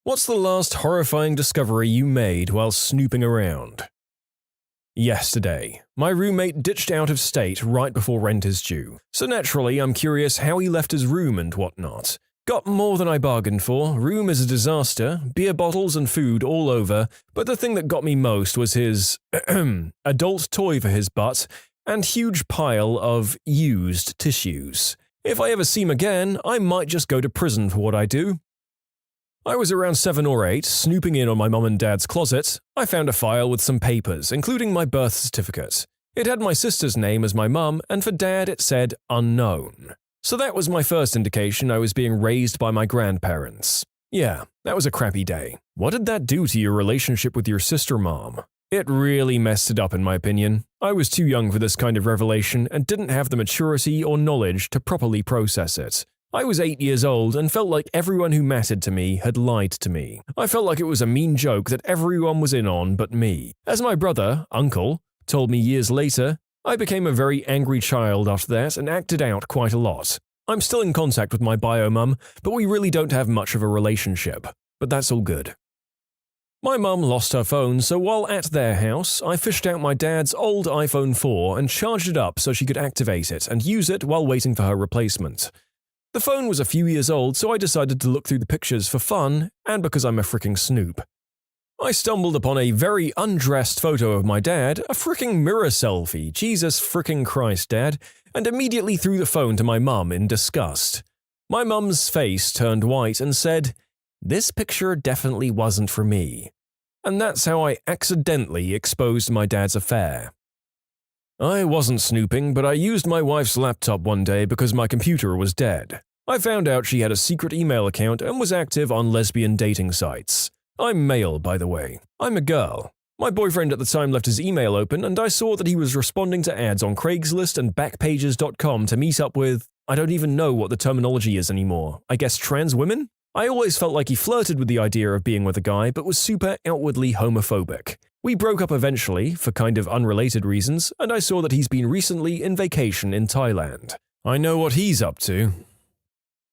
What's the last horrifying discovery you made while snooping around? Yesterday, my roommate ditched out of state right before rent is due, so naturally I'm curious how he left his room and whatnot. Got more than I bargained for, room is a disaster, beer bottles and food all over, but the thing that got me most was his adult toy for his butt and huge pile of used tissues. If I ever see him again, I might just go to prison for what I do. I was around 7 or 8, snooping in on my mum and dad's closet. I found a file with some papers, including my birth certificate. It had my sister's name as my mum, and for dad it said unknown. So that was my first indication I was being raised by my grandparents. Yeah, that was a crappy day. What did that do to your relationship with your sister mom? It really messed it up in my opinion. I was too young for this kind of revelation and didn't have the maturity or knowledge to properly process it. I was 8 years old and felt like everyone who mattered to me had lied to me. I felt like it was a mean joke that everyone was in on but me. As my brother, uncle, told me years later, I became a very angry child after that and acted out quite a lot. I'm still in contact with my bio mum, but we really don't have much of a relationship. But that's all good. My mum lost her phone, so while at their house, I fished out my dad's old iPhone 4 and charged it up so she could activate it and use it while waiting for her replacement. The phone was a few years old, so I decided to look through the pictures for fun and because I'm a fricking snoop. I stumbled upon a very undressed photo of my dad, a fricking mirror selfie, Jesus fricking Christ, Dad, and immediately threw the phone to my mum in disgust. My mum's face turned white and said, "This picture definitely wasn't for me." And that's how I accidentally exposed my dad's affair. I wasn't snooping, but I used my wife's laptop one day because my computer was dead. I found out she had a secret email account and was active on lesbian dating sites. I'm male, by the way. I'm a girl. My boyfriend at the time left his email open and I saw that he was responding to ads on Craigslist and Backpages.com to meet up with, I don't even know what the terminology is anymore, I guess trans women? I always felt like he flirted with the idea of being with a guy but was super outwardly homophobic. We broke up eventually, for kind of unrelated reasons, and I saw that he's been recently in vacation in Thailand. I know what he's up to.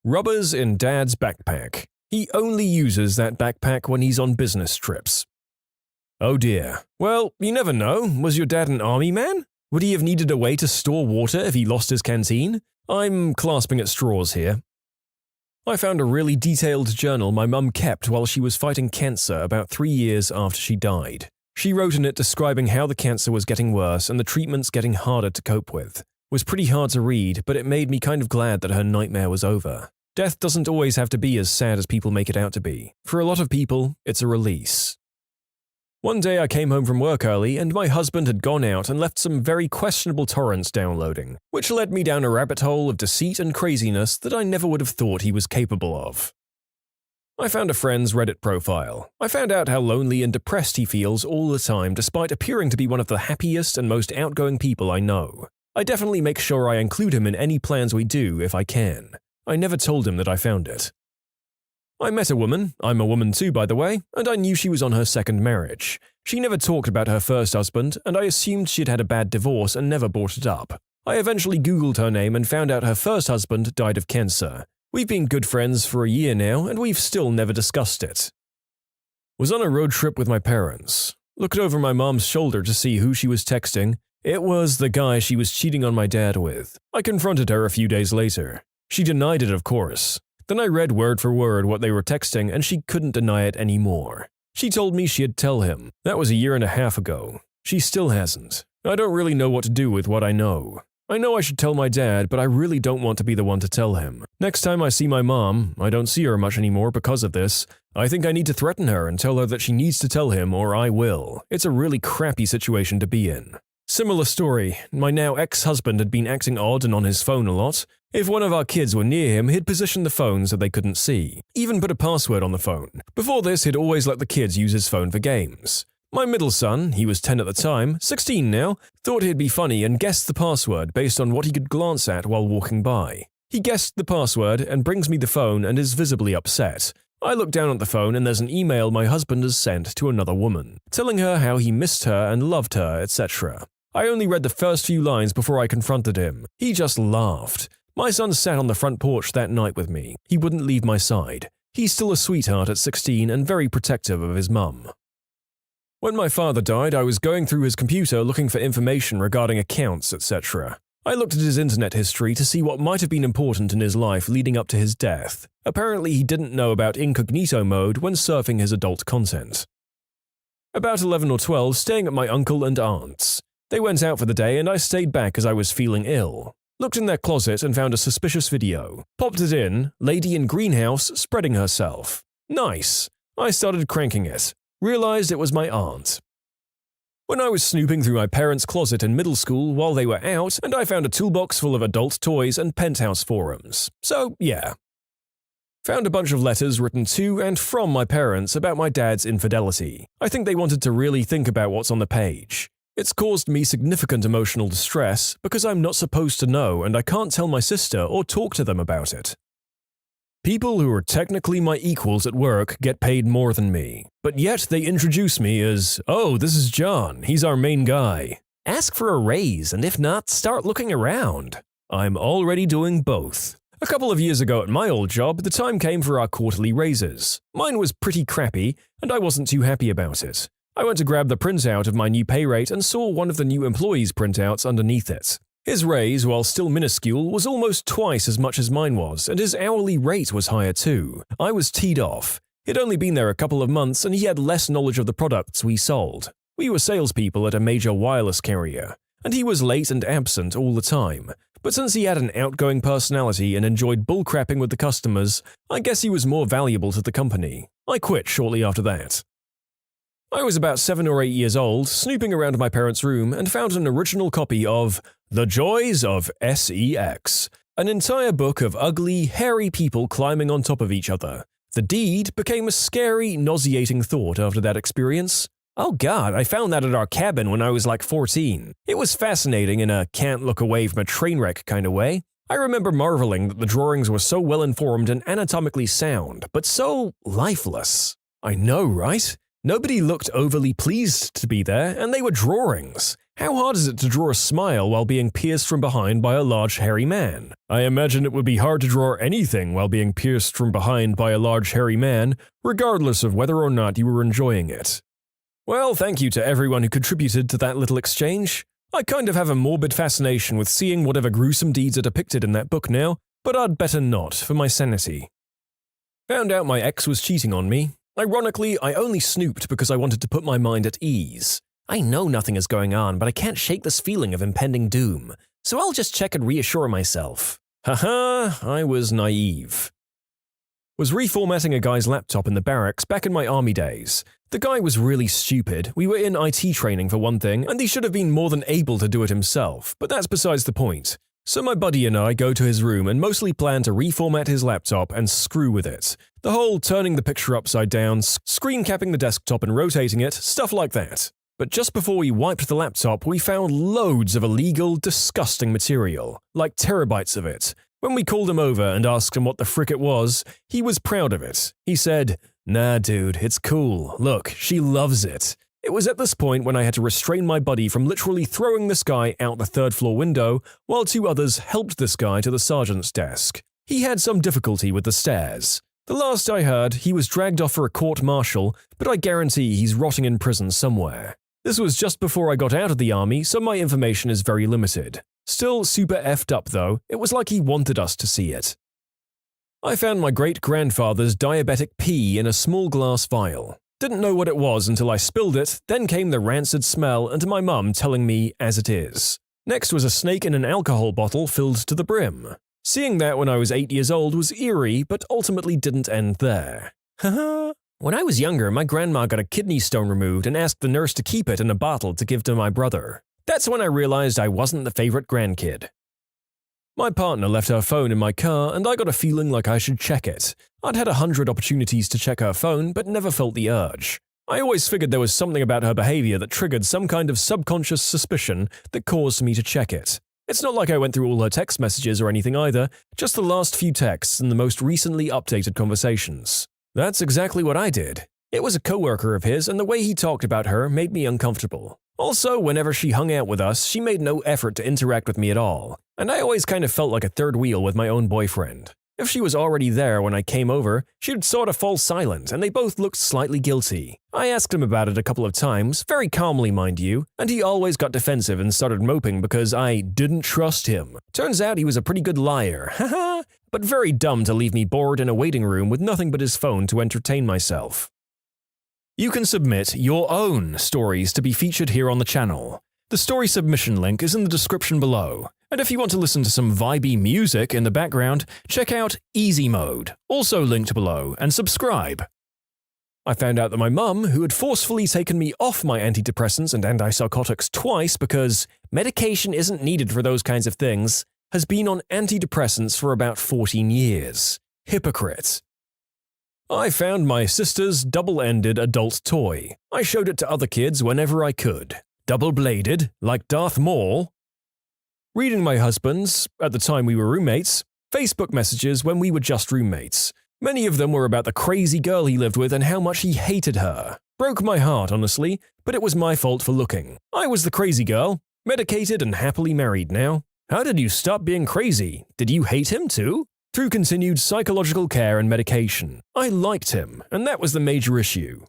Rubbers in Dad's backpack. He only uses that backpack when he's on business trips. Oh dear. Well, you never know. Was your dad an army man? Would he have needed a way to store water if he lost his canteen? I'm clasping at straws here. I found a really detailed journal my mum kept while she was fighting cancer about 3 years after she died. She wrote in it describing how the cancer was getting worse and the treatments getting harder to cope with. It was pretty hard to read, but it made me kind of glad that her nightmare was over. Death doesn't always have to be as sad as people make it out to be. For a lot of people, it's a release. One day I came home from work early and my husband had gone out and left some very questionable torrents downloading, which led me down a rabbit hole of deceit and craziness that I never would have thought he was capable of. I found a friend's Reddit profile. I found out how lonely and depressed he feels all the time despite appearing to be one of the happiest and most outgoing people I know. I definitely make sure I include him in any plans we do if I can. I never told him that I found it. I met a woman, I'm a woman too by the way, and I knew she was on her second marriage. She never talked about her first husband, and I assumed she'd had a bad divorce and never brought it up. I eventually Googled her name and found out her first husband died of cancer. We've been good friends for a year now, and we've still never discussed it. Was on a road trip with my parents. Looked over my mom's shoulder to see who she was texting. It was the guy she was cheating on my dad with. I confronted her a few days later. She denied it, of course. Then I read word for word what they were texting, and she couldn't deny it anymore. She told me she'd tell him. That was a year and a half ago. She still hasn't. I don't really know what to do with what I know. I know I should tell my dad, but I really don't want to be the one to tell him. Next time I see my mom, I don't see her much anymore because of this, I think I need to threaten her and tell her that she needs to tell him or I will. It's a really crappy situation to be in. Similar story, my now ex-husband had been acting odd and on his phone a lot. If one of our kids were near him, he'd position the phone so they couldn't see. Even put a password on the phone. Before this, he'd always let the kids use his phone for games. My middle son, he was 10 at the time, 16 now, thought he'd be funny and guessed the password based on what he could glance at while walking by. He guessed the password and brings me the phone and is visibly upset. I look down at the phone and there's an email my husband has sent to another woman, telling her how he missed her and loved her, etc. I only read the first few lines before I confronted him. He just laughed. My son sat on the front porch that night with me. He wouldn't leave my side. He's still a sweetheart at 16 and very protective of his mum. When my father died, I was going through his computer looking for information regarding accounts, etc. I looked at his internet history to see what might have been important in his life leading up to his death. Apparently, he didn't know about incognito mode when surfing his adult content. About 11 or 12, staying at my uncle and aunt's. They went out for the day and I stayed back as I was feeling ill. Looked in their closet and found a suspicious video. Popped it in, lady in greenhouse spreading herself. Nice. I started cranking it. Realized it was my aunt. When I was snooping through my parents' closet in middle school while they were out, and I found a toolbox full of adult toys and penthouse forums. So, yeah. Found a bunch of letters written to and from my parents about my dad's infidelity. I think they wanted to really think about what's on the page. It's caused me significant emotional distress because I'm not supposed to know and I can't tell my sister or talk to them about it. People who are technically my equals at work get paid more than me, but yet they introduce me as, "Oh, this is John, he's our main guy. Ask for a raise, and if not, start looking around." I'm already doing both. A couple of years ago at my old job, the time came for our quarterly raises. Mine was pretty crappy, and I wasn't too happy about it. I went to grab the printout of my new pay rate and saw one of the new employees' printouts underneath it. His raise, while still minuscule, was almost twice as much as mine was, and his hourly rate was higher too. I was teed off. He'd only been there a couple of months and he had less knowledge of the products we sold. We were salespeople at a major wireless carrier, and he was late and absent all the time. But since he had an outgoing personality and enjoyed bullcrapping with the customers, I guess he was more valuable to the company. I quit shortly after that. I was about 7 or 8 years old, snooping around my parents' room and found an original copy of The Joys of SEX, an entire book of ugly, hairy people climbing on top of each other. The deed became a scary, nauseating thought after that experience. Oh god, I found that at our cabin when I was like 14. It was fascinating in a can't look away from a train wreck kind of way. I remember marveling that the drawings were so well informed and anatomically sound, but so lifeless. I know, right? Nobody looked overly pleased to be there, and they were drawings. How hard is it to draw a smile while being pierced from behind by a large hairy man? I imagine it would be hard to draw anything while being pierced from behind by a large hairy man, regardless of whether or not you were enjoying it. Well, thank you to everyone who contributed to that little exchange. I kind of have a morbid fascination with seeing whatever gruesome deeds are depicted in that book now, but I'd better not, for my sanity. Found out my ex was cheating on me. Ironically, I only snooped because I wanted to put my mind at ease. I know nothing is going on, but I can't shake this feeling of impending doom, so I'll just check and reassure myself. Haha, I was naive. Was reformatting a guy's laptop in the barracks back in my army days. The guy was really stupid. We were in IT training for one thing, and he should have been more than able to do it himself, but that's besides the point. So my buddy and I go to his room and mostly plan to reformat his laptop and screw with it. The whole turning the picture upside down, screen capping the desktop and rotating it, stuff like that. But just before we wiped the laptop, we found loads of illegal, disgusting material, like terabytes of it. When we called him over and asked him what the frick it was, he was proud of it. He said, "Nah dude, it's cool. Look, she loves it." It was at this point when I had to restrain my buddy from literally throwing this guy out the third-floor window, while 2 others helped this guy to the sergeant's desk. He had some difficulty with the stairs. The last I heard, he was dragged off for a court-martial, but I guarantee he's rotting in prison somewhere. This was just before I got out of the army, so my information is very limited. Still super effed up though, it was like he wanted us to see it. I found my great-grandfather's diabetic pee in a small glass vial. Didn't know what it was until I spilled it, then came the rancid smell and my mum telling me as it is. Next was a snake in an alcohol bottle filled to the brim. Seeing that when I was 8 years old was eerie, but ultimately didn't end there. Haha. When I was younger, my grandma got a kidney stone removed and asked the nurse to keep it in a bottle to give to my brother. That's when I realized I wasn't the favorite grandkid. My partner left her phone in my car and I got a feeling like I should check it. I'd had 100 opportunities to check her phone but never felt the urge. I always figured there was something about her behavior that triggered some kind of subconscious suspicion that caused me to check it. It's not like I went through all her text messages or anything either, just the last few texts and the most recently updated conversations. That's exactly what I did. It was a coworker of his and the way he talked about her made me uncomfortable. Also, whenever she hung out with us, she made no effort to interact with me at all, and I always kind of felt like a third wheel with my own boyfriend. If she was already there when I came over, she'd sort of fall silent, and they both looked slightly guilty. I asked him about it a couple of times, very calmly mind you, and he always got defensive and started moping because I didn't trust him. Turns out he was a pretty good liar, haha, but very dumb to leave me bored in a waiting room with nothing but his phone to entertain myself. You can submit your own stories to be featured here on the channel. The story submission link is in the description below. And if you want to listen to some vibey music in the background, check out Easy Mode, also linked below, and subscribe. I found out that my mum, who had forcefully taken me off my antidepressants and antipsychotics twice because medication isn't needed for those kinds of things, has been on antidepressants for about 14 years. Hypocrite. I found my sister's double-ended adult toy. I showed it to other kids whenever I could. Double-bladed, like Darth Maul. Reading my husband's, at the time we were roommates, Facebook messages when we were just roommates. Many of them were about the crazy girl he lived with and how much he hated her. Broke my heart, honestly, but it was my fault for looking. I was the crazy girl, medicated and happily married now. How did you stop being crazy? Did you hate him too? Through continued psychological care and medication, I liked him, and that was the major issue.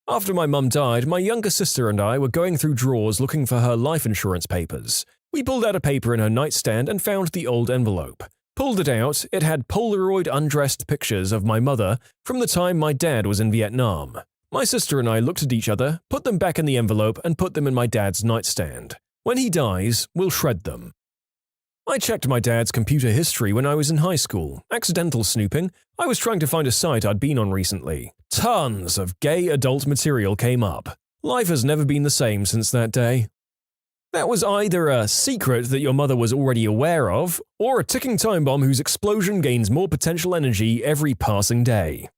After my mum died, my younger sister and I were going through drawers looking for her life insurance papers. We pulled out a paper in her nightstand and found the old envelope. Pulled it out, it had Polaroid undressed pictures of my mother from the time my dad was in Vietnam. My sister and I looked at each other, put them back in the envelope, and put them in my dad's nightstand. When he dies, we'll shred them. I checked my dad's computer history when I was in high school. Accidental snooping. I was trying to find a site I'd been on recently. Tons of gay adult material came up. Life has never been the same since that day. That was either a secret that your mother was already aware of, or a ticking time bomb whose explosion gains more potential energy every passing day.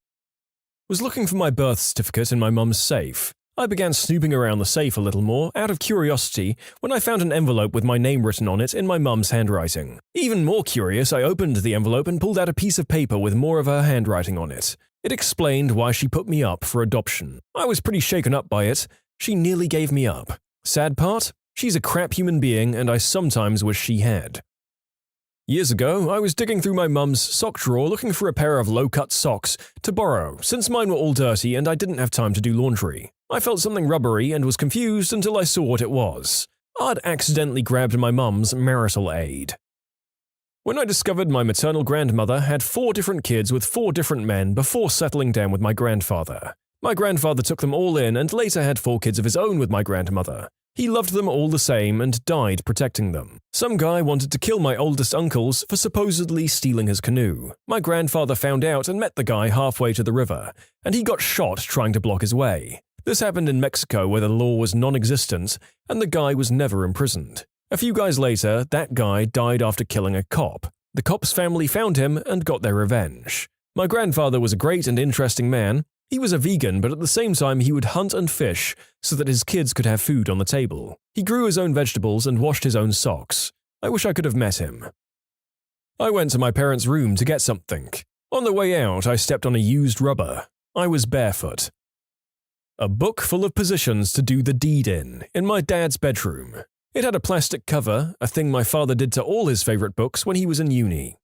Was looking for my birth certificate in my mum's safe. I began snooping around the safe a little more, out of curiosity, when I found an envelope with my name written on it in my mum's handwriting. Even more curious, I opened the envelope and pulled out a piece of paper with more of her handwriting on it. It explained why she put me up for adoption. I was pretty shaken up by it. She nearly gave me up. Sad part? She's a crap human being, and I sometimes wish she had. Years ago, I was digging through my mum's sock drawer looking for a pair of low-cut socks to borrow, since mine were all dirty and I didn't have time to do laundry. I felt something rubbery and was confused until I saw what it was. I'd accidentally grabbed my mum's marital aid. When I discovered my maternal grandmother had 4 different kids with 4 different men before settling down with my grandfather. My grandfather took them all in and later had 4 kids of his own with my grandmother. He loved them all the same and died protecting them. Some guy wanted to kill my oldest uncles for supposedly stealing his canoe. My grandfather found out and met the guy halfway to the river, and he got shot trying to block his way. This happened in Mexico where the law was non-existent, and the guy was never imprisoned. A few guys later, that guy died after killing a cop. The cop's family found him and got their revenge. My grandfather was a great and interesting man. He was a vegan, but at the same time he would hunt and fish so that his kids could have food on the table. He grew his own vegetables and washed his own socks. I wish I could have met him. I went to my parents' room to get something. On the way out, I stepped on a used rubber. I was barefoot. A book full of positions to do the deed in my dad's bedroom. It had a plastic cover, a thing my father did to all his favorite books when he was in uni.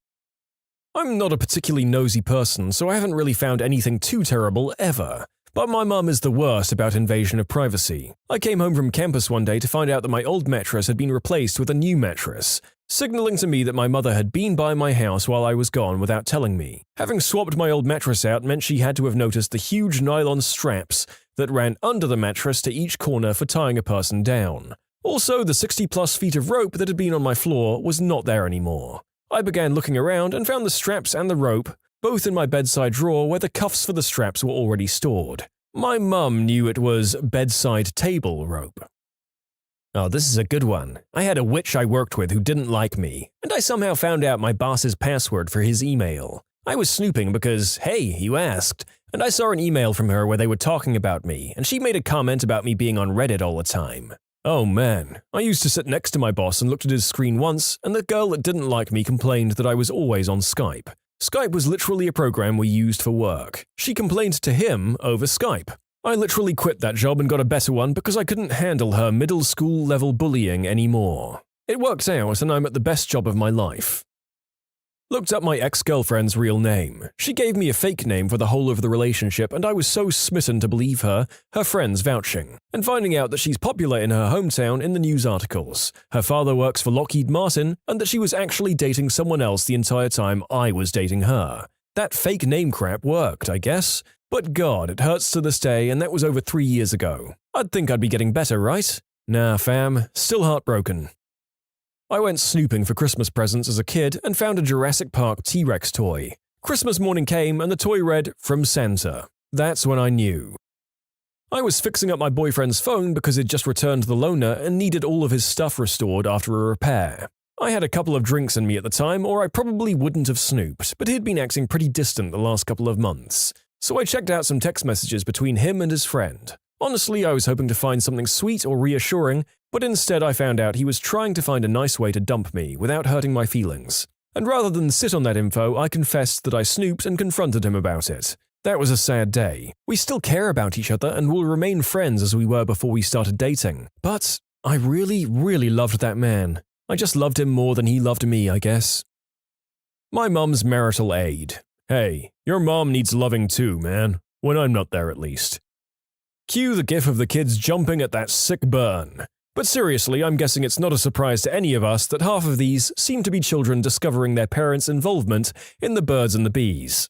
I'm not a particularly nosy person, so I haven't really found anything too terrible ever. But my mum is the worst about invasion of privacy. I came home from campus one day to find out that my old mattress had been replaced with a new mattress, signaling to me that my mother had been by my house while I was gone without telling me. Having swapped my old mattress out meant she had to have noticed the huge nylon straps that ran under the mattress to each corner for tying a person down. Also, the 60+ feet of rope that had been on my floor was not there anymore. I began looking around and found the straps and the rope, both in my bedside drawer where the cuffs for the straps were already stored. My mum knew it was bedside table rope. Oh, this is a good one. I had a witch I worked with who didn't like me, and I somehow found out my boss's password for his email. I was snooping because, hey, you asked, and I saw an email from her where they were talking about me, and she made a comment about me being on Reddit all the time. Oh man, I used to sit next to my boss and looked at his screen once, and the girl that didn't like me complained that I was always on Skype. Skype was literally a program we used for work. She complained to him over Skype. I literally quit that job and got a better one because I couldn't handle her middle school level bullying anymore. It worked out and I'm at the best job of my life. Looked up my ex-girlfriend's real name. She gave me a fake name for the whole of the relationship, and I was so smitten to believe her friends vouching, and finding out that she's popular in her hometown in the news articles. Her father works for Lockheed Martin, and that she was actually dating someone else the entire time I was dating her. That fake name crap worked, I guess. But God, it hurts to this day, and that was over 3 years ago. I'd think I'd be getting better, right? Nah, fam, still heartbroken. I went snooping for Christmas presents as a kid and found a Jurassic Park T-Rex toy. Christmas morning came and the toy read, "From Santa." That's when I knew. I was fixing up my boyfriend's phone because he'd just returned the loaner and needed all of his stuff restored after a repair. I had a couple of drinks in me at the time, or I probably wouldn't have snooped, but he'd been acting pretty distant the last couple of months. So I checked out some text messages between him and his friend. Honestly, I was hoping to find something sweet or reassuring, but instead I found out he was trying to find a nice way to dump me without hurting my feelings. And rather than sit on that info, I confessed that I snooped and confronted him about it. That was a sad day. We still care about each other and will remain friends as we were before we started dating. But I really, really loved that man. I just loved him more than he loved me, I guess. My mum's marital aid. Hey, your mom needs loving too, man. When I'm not there, at least. Cue the gif of the kids jumping at that sick burn. But seriously, I'm guessing it's not a surprise to any of us that half of these seem to be children discovering their parents' involvement in the birds and the bees.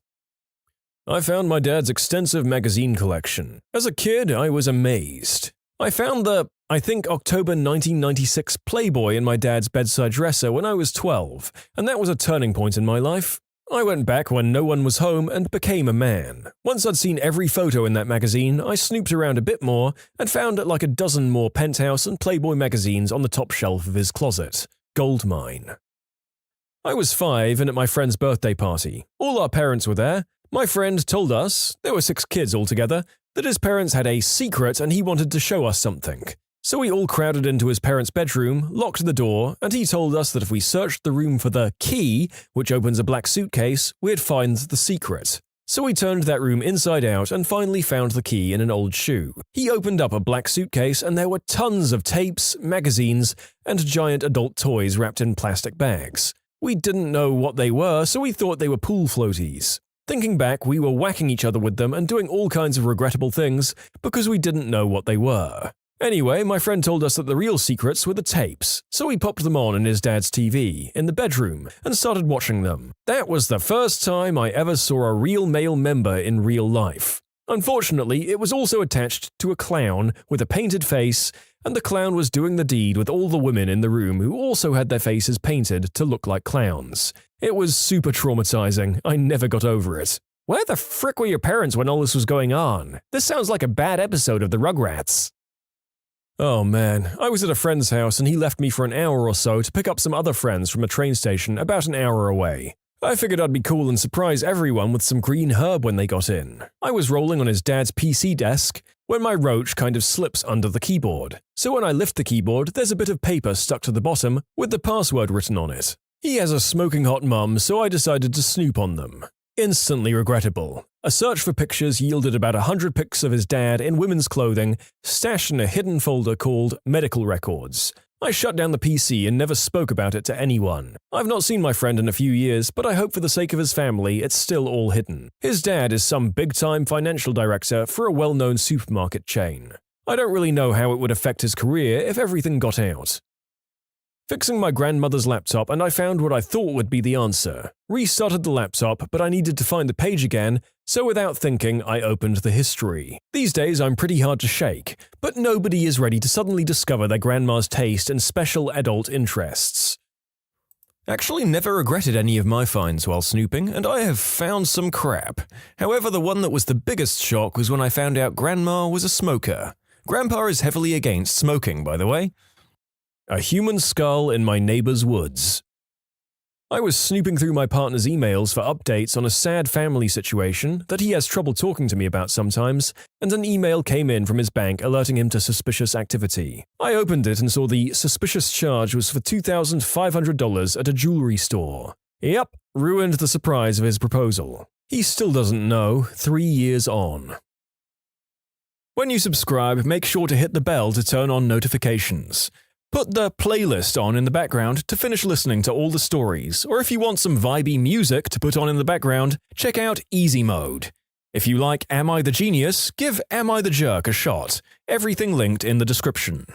I found my dad's extensive magazine collection. As a kid, I was amazed. I found the, I think, October 1996 Playboy in my dad's bedside dresser when I was 12, and that was a turning point in my life. I went back when no one was home and became a man. Once I'd seen every photo in that magazine, I snooped around a bit more and found like a dozen more Penthouse and Playboy magazines on the top shelf of his closet. Goldmine. I was 5 and at my friend's birthday party. All our parents were there. My friend told us, there were 6 kids altogether, that his parents had a secret and he wanted to show us something. So we all crowded into his parents' bedroom, locked the door, and he told us that if we searched the room for the key, which opens a black suitcase, we'd find the secret. So we turned that room inside out and finally found the key in an old shoe. He opened up a black suitcase and there were tons of tapes, magazines, and giant adult toys wrapped in plastic bags. We didn't know what they were, so we thought they were pool floaties. Thinking back, we were whacking each other with them and doing all kinds of regrettable things because we didn't know what they were. Anyway, my friend told us that the real secrets were the tapes, so we popped them on in his dad's TV, in the bedroom, and started watching them. That was the first time I ever saw a real male member in real life. Unfortunately, it was also attached to a clown with a painted face, and the clown was doing the deed with all the women in the room who also had their faces painted to look like clowns. It was super traumatizing. I never got over it. Where the frick were your parents when all this was going on? This sounds like a bad episode of the Rugrats. Oh man, I was at a friend's house and he left me for an hour or so to pick up some other friends from a train station about an hour away. I figured I'd be cool and surprise everyone with some green herb when they got in. I was rolling on his dad's PC desk when my roach kind of slips under the keyboard. So when I lift the keyboard, there's a bit of paper stuck to the bottom with the password written on it. He has a smoking hot mum, so I decided to snoop on them. Instantly regrettable. A search for pictures yielded about 100 pics of his dad in women's clothing, stashed in a hidden folder called Medical Records. I shut down the PC and never spoke about it to anyone. I've not seen my friend in a few years, but I hope for the sake of his family it's still all hidden. His dad is some big-time financial director for a well-known supermarket chain. I don't really know how it would affect his career if everything got out. Fixing my grandmother's laptop and I found what I thought would be the answer. Restarted the laptop, but I needed to find the page again, so without thinking, I opened the history. These days I'm pretty hard to shake, but nobody is ready to suddenly discover their grandma's taste and special adult interests. Actually never regretted any of my finds while snooping, and I have found some crap. However, the one that was the biggest shock was when I found out Grandma was a smoker. Grandpa is heavily against smoking, by the way. A human skull in my neighbor's woods. I was snooping through my partner's emails for updates on a sad family situation that he has trouble talking to me about sometimes, and an email came in from his bank alerting him to suspicious activity. I opened it and saw the suspicious charge was for $2,500 at a jewelry store. Yep, ruined the surprise of his proposal. He still doesn't know, 3 years on. When you subscribe, make sure to hit the bell to turn on notifications. Put the playlist on in the background to finish listening to all the stories, or if you want some vibey music to put on in the background, check out Easy Mode. If you like Am I the Genius, give Am I the Jerk a shot. Everything linked in the description.